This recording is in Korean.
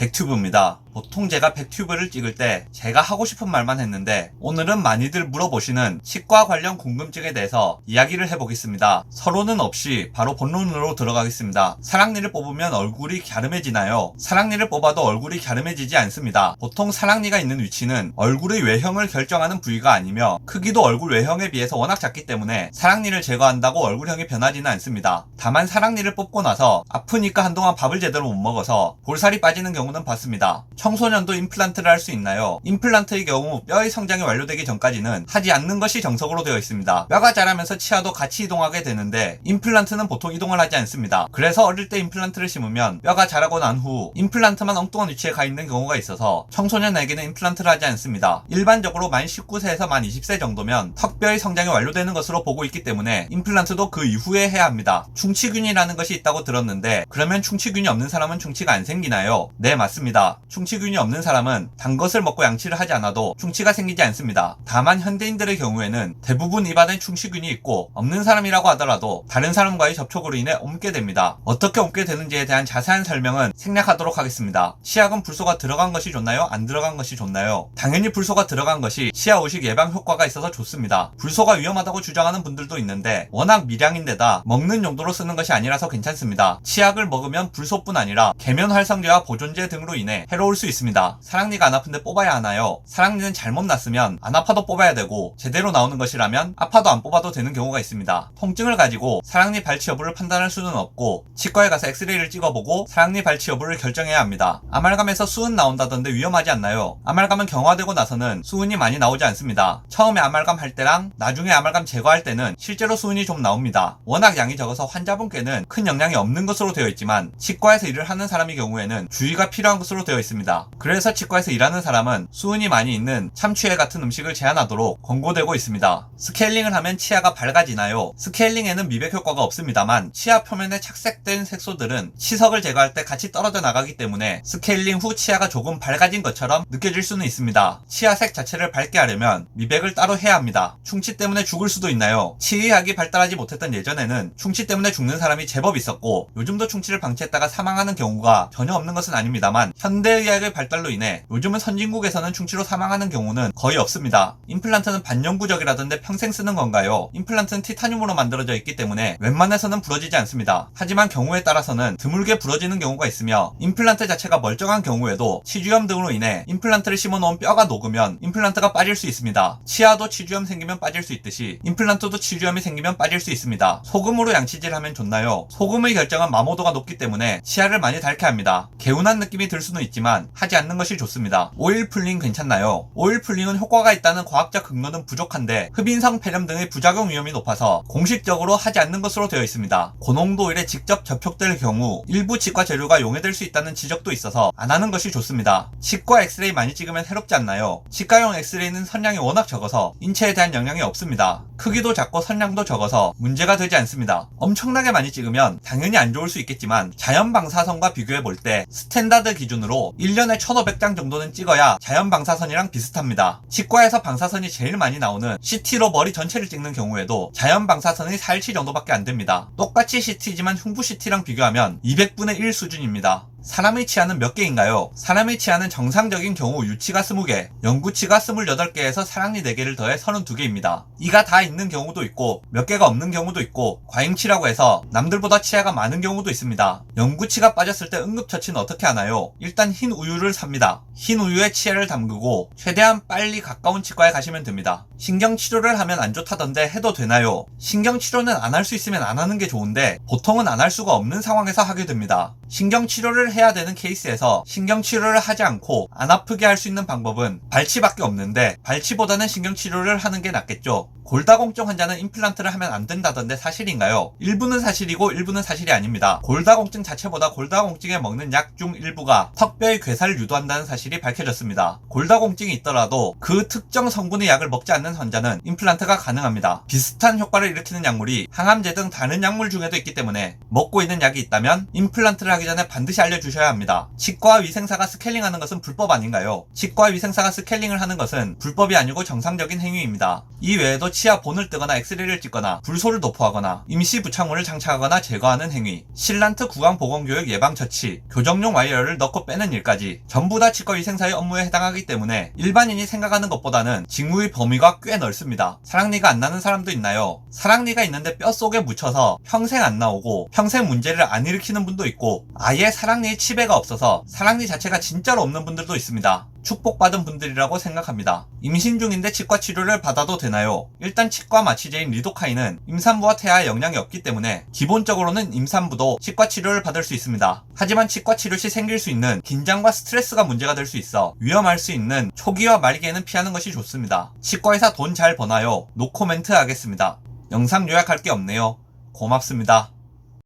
백튜브입니다. 보통 제가 백튜브를 찍을 때 제가 하고 싶은 말만 했는데 오늘은 많이들 물어보시는 치과 관련 궁금증에 대해서 이야기를 해보겠습니다. 서론은 없이 바로 본론으로 들어가겠습니다. 사랑니를 뽑으면 얼굴이 갸름해지나요? 사랑니를 뽑아도 얼굴이 갸름해지지 않습니다. 보통 사랑니가 있는 위치는 얼굴의 외형을 결정하는 부위가 아니며 크기도 얼굴 외형에 비해서 워낙 작기 때문에 사랑니를 제거한다고 얼굴형이 변하지는 않습니다. 다만 사랑니를 뽑고 나서 아프니까 한동안 밥을 제대로 못 먹어서 볼살이 빠지는 경우는 봤습니다. 청소년도 임플란트를 할 수 있나요? 임플란트의 경우 뼈의 성장이 완료되기 전까지는 하지 않는 것이 정석으로 되어 있습니다. 뼈가 자라면서 치아도 같이 이동하게 되는데 임플란트는 보통 이동을 하지 않습니다. 그래서 어릴 때 임플란트를 심으면 뼈가 자라고 난 후 임플란트만 엉뚱한 위치에 가 있는 경우가 있어서 청소년에게는 임플란트를 하지 않습니다. 일반적으로 만 19세에서 만 20세 정도면 턱뼈의 성장이 완료되는 것으로 보고 있기 때문에 임플란트도 그 이후에 해야 합니다. 충치균이라는 것이 있다고 들었는데 그러면 충치균이 없는 사람은 충치가 안 생기나요? 네, 맞습니다. 충치균이 없는 사람은 단 것을 먹고 양치를 하지 않아도 충치가 생기지 않습니다. 다만 현대인들의 경우에는 대부분 입안에 충치균이 있고 없는 사람이라고 하더라도 다른 사람과의 접촉으로 인해 옮게 됩니다. 어떻게 옮게 되는지에 대한 자세한 설명은 생략하도록 하겠습니다. 치약은 불소가 들어간 것이 좋나요? 안 들어간 것이 좋나요? 당연히 불소가 들어간 것이 치아 오식 예방 효과가 있어서 좋습니다. 불소가 위험하다고 주장하는 분들도 있는데 워낙 미량인데다 먹는 용도로 쓰는 것이 아니라서 괜찮습니다. 치약을 먹으면 불소뿐 아니라 계면활성제와 보존제 등으로 인해 해로울 수 있습니다. 사랑니가 안 아픈데 뽑아야 하나요? 사랑니는 잘못 났으면 안 아파도 뽑아야 되고 제대로 나오는 것이라면 아파도 안 뽑아도 되는 경우가 있습니다. 통증을 가지고 사랑니 발치 여부를 판단할 수는 없고 치과에 가서 엑스레이를 찍어보고 사랑니 발치 여부를 결정해야 합니다. 아말감에서 수은 나온다던데 위험하지 않나요? 아말감은 경화되고 나서는 수은이 많이 나오지 않습니다. 처음에 아말감 할 때랑 나중에 아말감 제거할 때는 실제로 수은이 좀 나옵니다. 워낙 양이 적어서 환자분께는 큰 영향이 없는 것으로 되어 있지만 치과에서 일을 하는 사람의 경우에는 주의가 필요한 것으로 되어 있습니다. 그래서 치과에서 일하는 사람은 수은이 많이 있는 참치회 같은 음식을 제한하도록 권고되고 있습니다. 스케일링을 하면 치아가 밝아지나요? 스케일링에는 미백 효과가 없습니다만 치아 표면에 착색된 색소들은 치석을 제거할 때 같이 떨어져 나가기 때문에 스케일링 후 치아가 조금 밝아진 것처럼 느껴질 수는 있습니다. 치아색 자체를 밝게 하려면 미백을 따로 해야 합니다. 충치 때문에 죽을 수도 있나요? 치의학이 발달하지 못했던 예전에는 충치 때문에 죽는 사람이 제법 있었고 요즘도 충치를 방치했다가 사망하는 경우가 전혀 없는 것은 아닙니다만 현대의학의 발달로 인해 요즘은 선진국에서는 충치로 사망하는 경우는 거의 없습니다. 임플란트는 반영구적이라던데 평생 쓰는 건가요? 임플란트는 티타늄으로 만들어져 있기 때문에 웬만해서는 부러지지 않습니다. 하지만 경우에 따라서는 드물게 부러지는 경우가 있으며 임플란트 자체가 멀쩡한 경우에도 치주염 등으로 인해 임플란트를 심어놓은 뼈가 녹으면 임플란트가 빠질 수 있습니다. 치아도 치주염 생기면 빠질 수 있듯이 임플란트도 치주염이 생기면 빠질 수 있습니다. 소금으로 양치질하면 좋나요? 소금의 결정은 마모도가 높기 때문에 치아를 많이 닳게 합니다. 개운한 느낌이 들 수는 있지만 하지 않는 것이 좋습니다. 오일 풀링 괜찮나요? 오일 풀링은 효과가 있다는 과학적 근거는 부족한데 흡인성 폐렴 등의 부작용 위험이 높아서 공식적으로 하지 않는 것으로 되어 있습니다. 고농도 오일에 직접 접촉될 경우 일부 치과 재료가 용해될 수 있다는 지적도 있어서 안 하는 것이 좋습니다. 치과 엑스레이 많이 찍으면 해롭지 않나요? 치과용 엑스레이는 선량이 워낙 적어서 인체에 대한 영향이 없습니다. 크기도 작고 선량도 적어서 문제가 되지 않습니다. 엄청나게 많이 찍으면 당연히 안 좋을 수 있겠지만 자연 방사선과 비교해 볼 때 스탠다드 기준으로 1년에 1500장 정도는 찍어야 자연 방사선이랑 비슷합니다. 치과에서 방사선이 제일 많이 나오는 CT로 머리 전체를 찍는 경우에도 자연 방사선의 4일치 정도밖에 안 됩니다. 똑같이 CT지만 흉부 CT랑 비교하면 200분의 1 수준입니다. 사람의 치아는 몇 개인가요? 사람의 치아는 정상적인 경우 유치가 20개, 영구치가 28개에서 사랑니 4개를 더해 32개입니다. 이가 다 있는 경우도 있고 몇 개가 없는 경우도 있고 과잉치라고 해서 남들보다 치아가 많은 경우도 있습니다. 영구치가 빠졌을 때 응급처치는 어떻게 하나요? 일단 흰 우유를 삽니다. 흰 우유에 치아를 담그고 최대한 빨리 가까운 치과에 가시면 됩니다. 신경치료를 하면 안 좋다던데 해도 되나요? 신경치료는 안 할 수 있으면 안 하는 게 좋은데 보통은 안 할 수가 없는 상황에서 하게 됩니다. 신경치료를 해야 되는 케이스에서 신경치료를 하지 않고 안 아프게 할 수 있는 방법은 발치밖에 없는데 발치보다는 신경치료를 하는 게 낫겠죠. 골다공증 환자는 임플란트를 하면 안 된다던데 사실인가요? 일부는 사실이고 일부는 사실이 아닙니다. 골다공증 자체보다 골다공증에 먹는 약 중 일부가 턱뼈의 괴사를 유도한다는 사실이 밝혀졌습니다. 골다공증이 있더라도 그 특정 성분의 약을 먹지 않는 있는 환자는 임플란트가 가능합니다. 비슷한 효과를 일으키는 약물이 항암제 등 다른 약물 중에도 있기 때문에 먹고 있는 약이 있다면 임플란트를 하기 전에 반드시 알려주셔야 합니다. 치과 위생사가 스케일링하는 것은 불법 아닌가요? 치과 위생사가 스케일링을 하는 것은 불법이 아니고 정상적인 행위입니다. 이 외에도 치아 본을 뜨거나 엑스레이를 찍거나 불소를 도포하거나 임시 부착물을 장착하거나 제거하는 행위, 실란트 구강 보건교육 예방 처치, 교정용 와이어를 넣고 빼는 일까지 전부 다 치과 위생사의 업무에 해당하기 때문에 일반인이 생각하는 것보다는 직무의 범위가 꽤 넓습니다. 사랑니가 안 나는 사람도 있나요? 사랑니가 있는데 뼛속에 묻혀서 평생 안 나오고 평생 문제를 안 일으키는 분도 있고 아예 사랑니에 치배가 없어서 사랑니 자체가 진짜로 없는 분들도 있습니다. 축복받은 분들이라고 생각합니다. 임신 중인데 치과 치료를 받아도 되나요? 일단 치과 마취제인 리도카인은 임산부와 태아에 영향이 없기 때문에 기본적으로는 임산부도 치과 치료를 받을 수 있습니다. 하지만 치과 치료 시 생길 수 있는 긴장과 스트레스가 문제가 될 수 있어 위험할 수 있는 초기와 말기에는 피하는 것이 좋습니다. 치과의사 돈 잘 버나요? 노코멘트 하겠습니다. 영상 요약할 게 없네요. 고맙습니다.